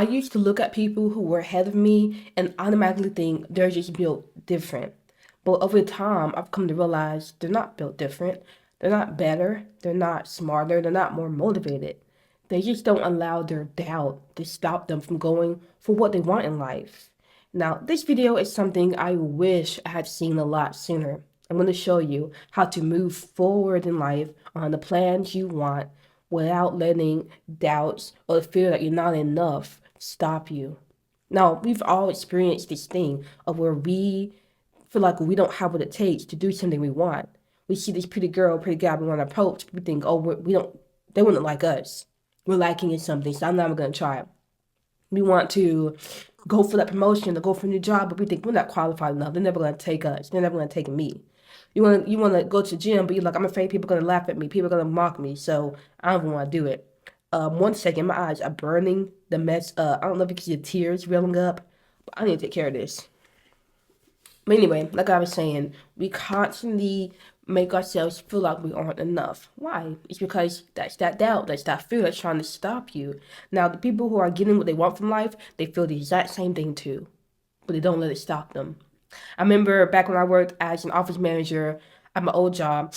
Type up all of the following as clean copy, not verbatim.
I used to look at people who were ahead of me and automatically think they're just built different. But over time, I've come to realize they're not built different. They're not better. They're not smarter. They're not more motivated. They just don't allow their doubt to stop them from going for what they want in life. Now, this video is something I wish I had seen a lot sooner. I'm going to show you how to move forward in life on the plans you want without letting doubts or the fear that you're not enough stop you. Now, we've all experienced this thing of where we feel like we don't have what it takes to do something we want. We see this pretty girl, pretty guy we want to approach. We think, oh, we don't, they wouldn't like us. We're lacking in something, so I'm not going to try. We want to go for that promotion or go for a new job, but we think we're not qualified enough. They're never going to take us. They're never going to take me. You want to go to the gym, but you're like, I'm afraid people are going to laugh at me. People are going to mock me, so I don't want to do it. 1 second, my eyes are burning. The mess. I don't know if you can see the tears welling up, but I need to take care of this. But anyway, like I was saying, we constantly make ourselves feel like we aren't enough. Why? It's because that's that doubt, that's that fear that's trying to stop you. Now, the people who are getting what they want from life, they feel the exact same thing too, but they don't let it stop them. I remember back when I worked as an office manager at my old job,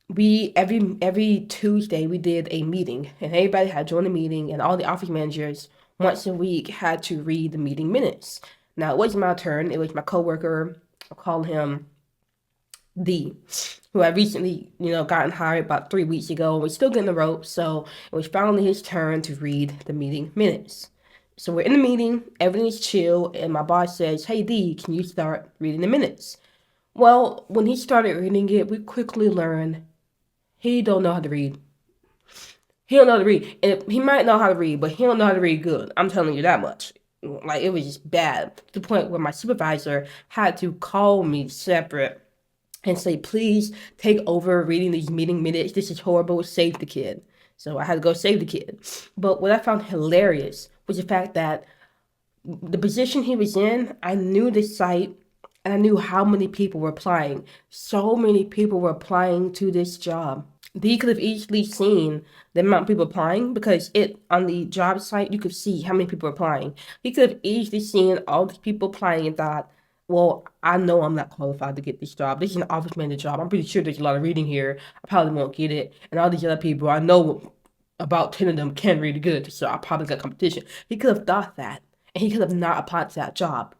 we every Tuesday we did a meeting, and everybody had joined the meeting, and all the office managers once a week had to read the meeting minutes. Now it wasn't my turn; it was my coworker. I'll call him D, who I recently, gotten hired about 3 weeks ago, and we're still getting the ropes. So it was finally his turn to read the meeting minutes. So we're in the meeting, everything's chill, and my boss says, "Hey D, can you start reading the minutes?" Well, when he started reading it, we quickly learned he don't know how to read. He don't know how to read. And he might know how to read, but he don't know how to read good. I'm telling you that much. Like, it was just bad. To the point where my supervisor had to call me separate and say, please take over reading these meeting minutes. This is horrible. Save the kid. So I had to go save the kid. But what I found hilarious was the fact that the position he was in, I knew the site and I knew how many people were applying. So many people were applying to this job. He could have easily seen the amount of people applying because it on the job site you could see how many people are applying. He could have easily seen all these people applying and thought, well, I know I'm not qualified to get this job. This is an office manager job. I'm pretty sure there's a lot of reading here. I probably won't get it. And all these other people, I know about 10 of them can read good, so I probably got competition. He could have thought that, and he could have not applied to that job.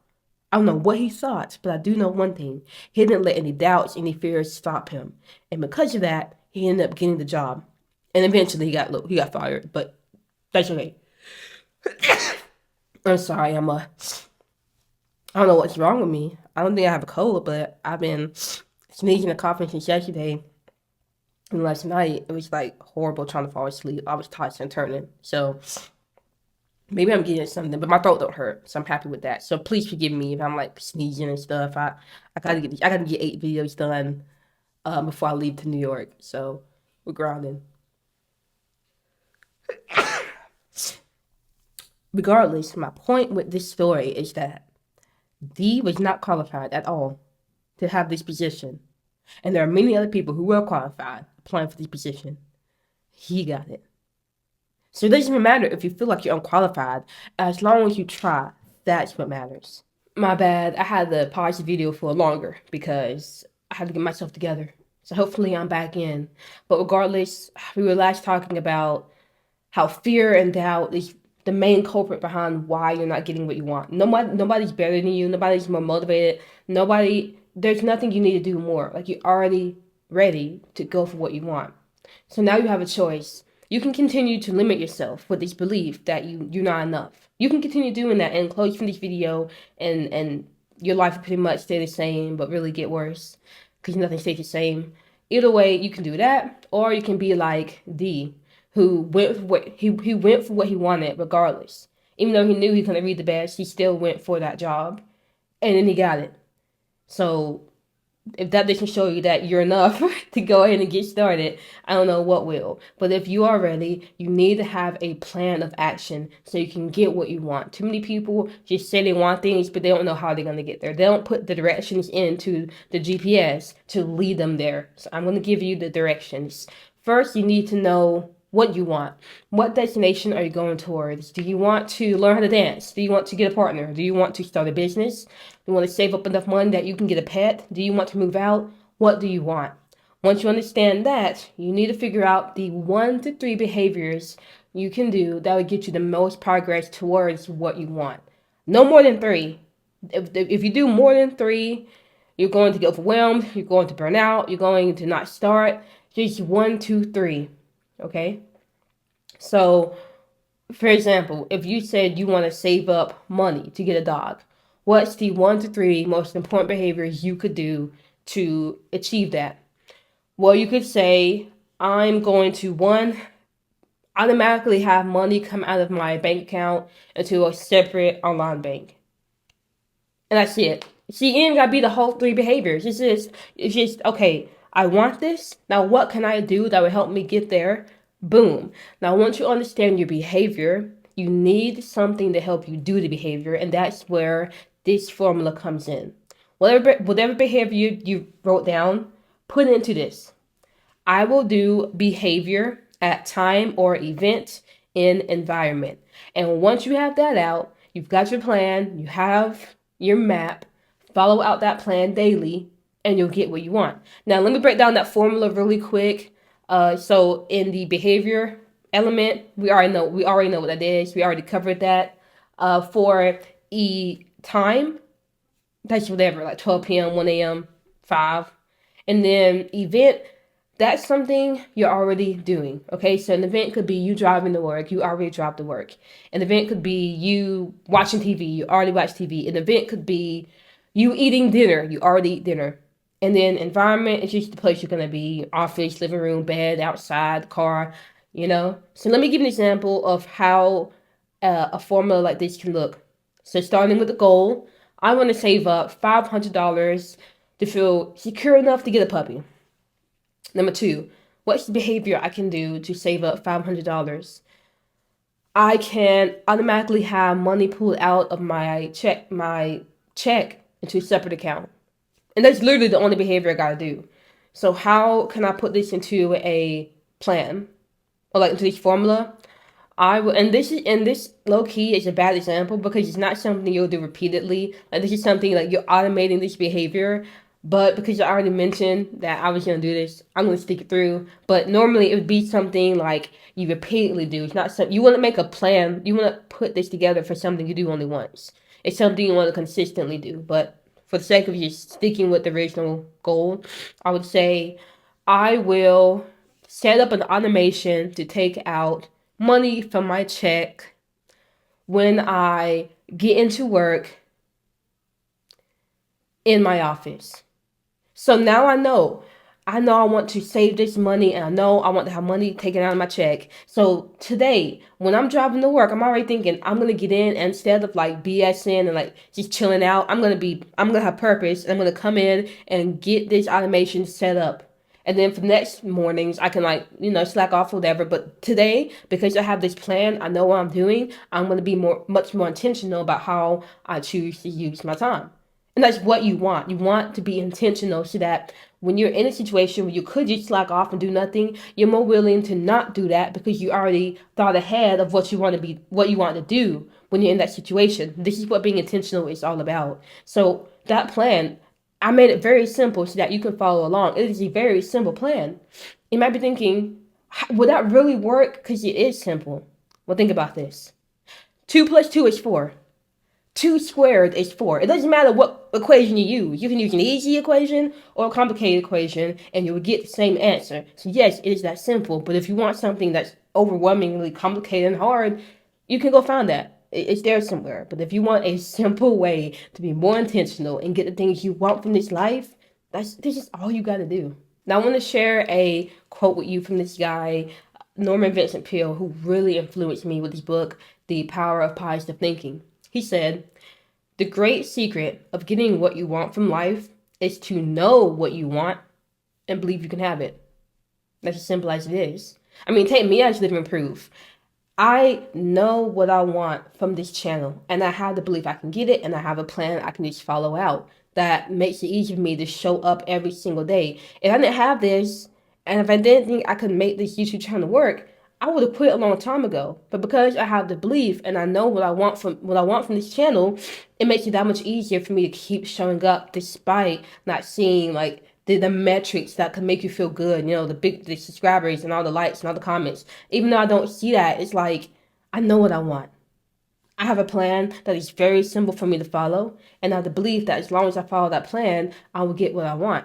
I don't know what he thought, but I do know one thing. He didn't let any doubts, any fears stop him. And because of that, he ended up getting the job. And eventually he got fired, but that's okay. I'm sorry, I don't know what's wrong with me. I don't think I have a cold, but I've been sneezing and coughing since yesterday. And last night, it was like horrible trying to fall asleep. I was tossing and turning. So maybe I'm getting something, but my throat don't hurt, so I'm happy with that. So please forgive me if I'm like sneezing and stuff. I gotta get 8 videos done before I leave to New York. So we're grounding. Regardless, my point with this story is that D was not qualified at all to have this position. And there are many other people who were qualified applying for this position. He got it. So it doesn't even matter if you feel like you're unqualified, as long as you try, that's what matters. My bad, I had to pause the video for longer because I had to get myself together. So hopefully I'm back in. But regardless, we were last talking about how fear and doubt is the main culprit behind why you're not getting what you want. Nobody's better than you. Nobody's more motivated. There's nothing you need to do more. Like, you're already ready to go for what you want. So now you have a choice. You can continue to limit yourself with this belief that you're not enough. You can continue doing that and close from this video and your life will pretty much stay the same but really get worse because nothing stays the same. Either way, you can do that, or you can be like D, who went for what he wanted regardless. Even though he knew he couldn't read the best, he still went for that job, and then he got it. So if that doesn't show you that you're enough to go ahead and get started, I don't know what will. But if you are ready, you need to have a plan of action so you can get what you want. Too many people just say they want things, but they don't know how they're going to get there. They don't put the directions into the GPS to lead them there. So I'm going to give you the directions. First, you need to know what you want. What destination are you going towards? Do you want to learn how to dance? Do you want to get a partner? Do you want to start a business? Do you want to save up enough money that you can get a pet? Do you want to move out? What do you want? Once you understand that, you need to figure out the 1 to 3 behaviors you can do that will get you the most progress towards what you want. No more than 3. If you do more than 3, you're going to get overwhelmed, you're going to burn out, you're going to not start. Just 1, 2, 3. Okay? So, for example, if you said you want to save up money to get a dog, what's the 1 to 3 most important behaviors you could do to achieve that? Well, you could say, I'm going to, 1, automatically have money come out of my bank account into a separate online bank. And that's it. See, it ain't gotta be the whole 3 behaviors. It's just, okay, I want this. Now, what can I do that will help me get there? Boom. Now, once you understand your behavior, you need something to help you do the behavior, and that's where this formula comes in. Whatever behavior you wrote down, put into this. I will do behavior at time or event in environment. And once you have that out, you've got your plan, you have your map, follow out that plan daily, and you'll get what you want. Now, let me break down that formula really quick. So in the behavior element, we already know what that is. We already covered that. For time, that's whatever, like 12 p.m., 1 a.m., 5. And then event, that's something you're already doing, okay? So an event could be you driving to work. You already drive to work. An event could be you watching TV. You already watch TV. An event could be you eating dinner. You already eat dinner. And then environment is just the place you're going to be. Office, living room, bed, outside, car, you know? So let me give you an example of how a formula like this can look. So starting with the goal, I want to save up $500 to feel secure enough to get a puppy. Number 2, what's the behavior I can do to save up $500? I can automatically have money pulled out of my check into a separate account. And that's literally the only behavior I gotta do. So how can I put this into a plan? Or like into this formula? And this low key is a bad example because it's not something you'll do repeatedly. Like this is something like you're automating this behavior. But because I already mentioned that I was going to do this, I'm going to stick it through. But normally it would be something like you repeatedly do. It's not something, you want to make a plan. You want to put this together for something you do only once. It's something you want to consistently do. But for the sake of just sticking with the original goal, I would say I will set up an automation to take out money from my check when I get into work in my office. So now I know I want to save this money, and I know I want to have money taken out of my check. So today, when I'm driving to work, I'm already thinking I'm gonna get in, and instead of like BSing and like just chilling out, I'm gonna have purpose, and I'm gonna come in and get this automation set up. And then for the next mornings, I can slack off or whatever. But today, because I have this plan, I know what I'm doing. I'm gonna be much more intentional about how I choose to use my time. And that's what you want. You want to be intentional so that when you're in a situation where you could just slack off and do nothing, you're more willing to not do that because you already thought ahead of what you want to do when you're in that situation. This is what being intentional is all about. So that plan, I made it very simple so that you can follow along. It is a very simple plan. You might be thinking, would that really work? Because it is simple. Well, think about this. 2 plus 2 is 4. 2 squared is 4. It doesn't matter what equation you use. You can use an easy equation or a complicated equation, and you will get the same answer. So yes, it is that simple. But if you want something that's overwhelmingly complicated and hard, you can go find that. It's there somewhere. But if you want a simple way to be more intentional and get the things you want from this life, this is all you got to do. Now, I want to share a quote with you from this guy, Norman Vincent Peale, who really influenced me with his book, The Power of Positive Thinking. He said, "The great secret of getting what you want from life is to know what you want and believe you can have it." That's as simple as it is. I mean, take me as living proof. I know what I want from this channel, and I have the belief I can get it, and I have a plan I can just follow out. That makes it easy for me to show up every single day. If I didn't have this, and if I didn't think I could make this YouTube channel work, I would have quit a long time ago. But because I have the belief and I know what I want from this channel, it makes it that much easier for me to keep showing up despite not seeing like the metrics that could make you feel good, the subscribers and all the likes and all the comments. Even though I don't see that, it's like I know what I want. I have a plan that is very simple for me to follow, and I have the belief that as long as I follow that plan, I will get what I want.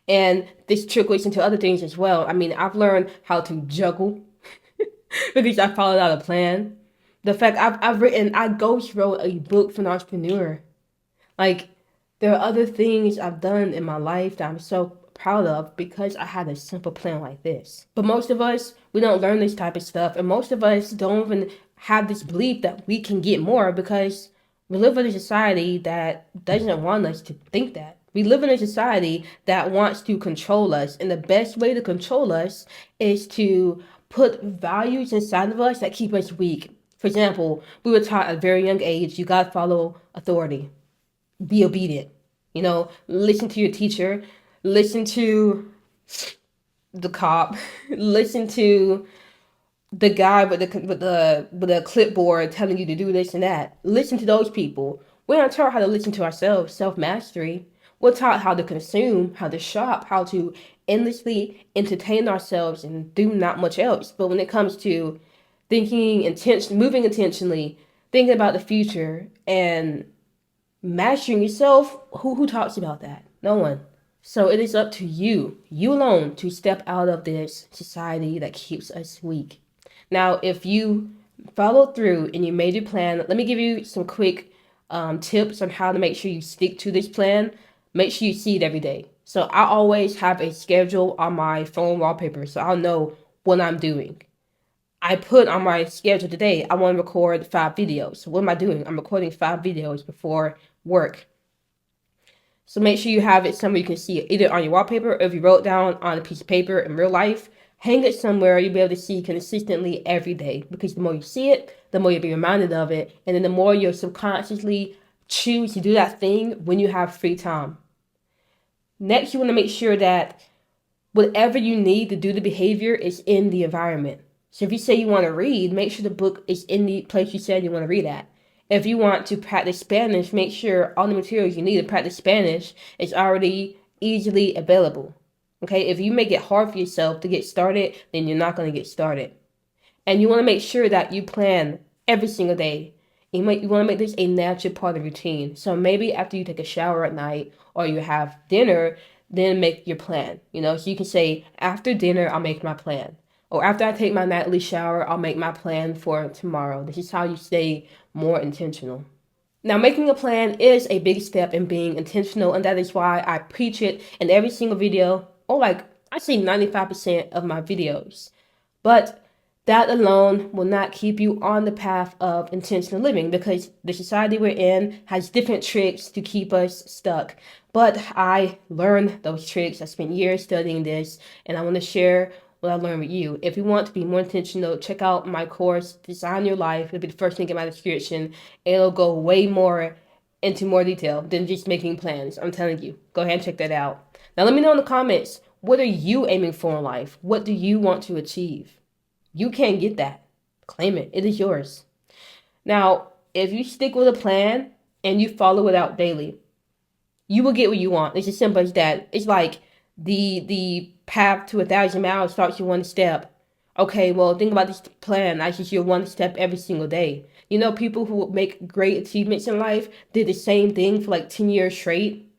And this trickles into other things as well. I mean, I've learned how to juggle because I followed out a plan. The fact I ghost wrote a book for an entrepreneur. Like, there are other things I've done in my life that I'm so proud of because I had a simple plan like this. But most of us, we don't learn this type of stuff. And most of us don't even have this belief that we can get more because we live in a society that doesn't want us to think that. We live in a society that wants to control us. And the best way to control us is to put values inside of us that keep us weak. For example, we were taught at a very young age, you gotta follow authority. Be obedient. Listen to your teacher, listen to the cop, listen to the guy with the clipboard telling you to do this and that. Listen to those people. We're not taught how to listen to ourselves, self-mastery. We're taught how to consume, how to shop, how to endlessly entertain ourselves and do not much else. But when it comes to moving intentionally, thinking about the future and mastering yourself, who talks about that? No one. So it is up to you alone, to step out of this society that keeps us weak. Now, if you follow through and you made your plan, let me give you some quick tips on how to make sure you stick to this plan. Make sure you see it every day. So I always have a schedule on my phone wallpaper, so I'll know what I'm doing. I put on my schedule today, I want to record 5 videos. So what am I doing? I'm recording 5 videos before work. So make sure you have it somewhere you can see it, either on your wallpaper or if you wrote down on a piece of paper in real life, hang it somewhere you'll be able to see consistently every day. Because the more you see it, the more you'll be reminded of it. And then the more you'll subconsciously choose to do that thing when you have free time. Next, you want to make sure that whatever you need to do the behavior is in the environment. So if you say you want to read, make sure the book is in the place you said you want to read at. If you want to practice Spanish, make sure all the materials you need to practice Spanish is already easily available. Okay, if you make it hard for yourself to get started, then you're not going to get started. And you want to make sure that you plan every single day. You want to make this a natural part of your routine. So maybe after you take a shower at night or you have dinner, then make your plan. So you can say, after dinner, I'll make my plan. Or after I take my nightly shower, I'll make my plan for tomorrow. This is how you stay more intentional. Now, making a plan is a big step in being intentional, and that is why I preach it in every single video, or I say 95% of my videos. But that alone will not keep you on the path of intentional living because the society we're in has different tricks to keep us stuck. But I learned those tricks. I spent years studying this, and I want to share what I learned with you. If you want to be more intentional, check out my course, Design Your Life. It'll be the first link in my description. It'll go way more into more detail than just making plans. I'm telling you, go ahead and check that out. Now, let me know in the comments, what are you aiming for in life? What do you want to achieve? You can get that. Claim it. It is yours. Now, if you stick with a plan and you follow it out daily, you will get what you want. It's as simple as that. It's like the path to 1,000 miles starts with one step. Okay, well, think about this plan. I just do one step every single day. People who make great achievements in life did the same thing for 10 years straight.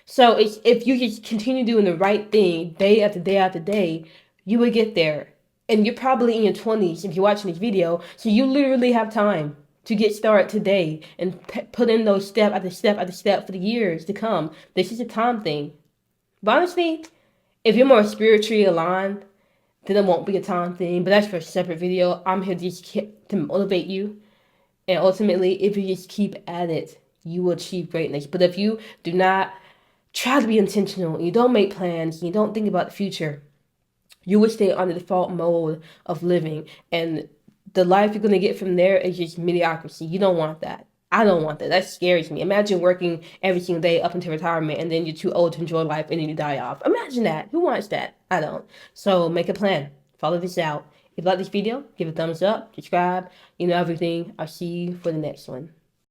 So if you just continue doing the right thing day after day after day, you will get there. And you're probably in your 20s if you're watching this video, so you literally have time to get started today and put in those step after step after step for the years to come. This is a time thing. But honestly, if you're more spiritually aligned, then it won't be a time thing. But that's for a separate video. I'm here to motivate you. And ultimately, if you just keep at it, you will achieve greatness. But if you do not try to be intentional, you don't make plans, you don't think about the future, you will stay on the default mode of living. And the life you're going to get from there is just mediocrity. You don't want that. I don't want that. That scares me. Imagine working every single day up until retirement and then you're too old to enjoy life and then you die off. Imagine that. Who wants that? I don't. So make a plan. Follow this out. If you like this video, give it a thumbs up, subscribe, you know everything. I'll see you for the next one.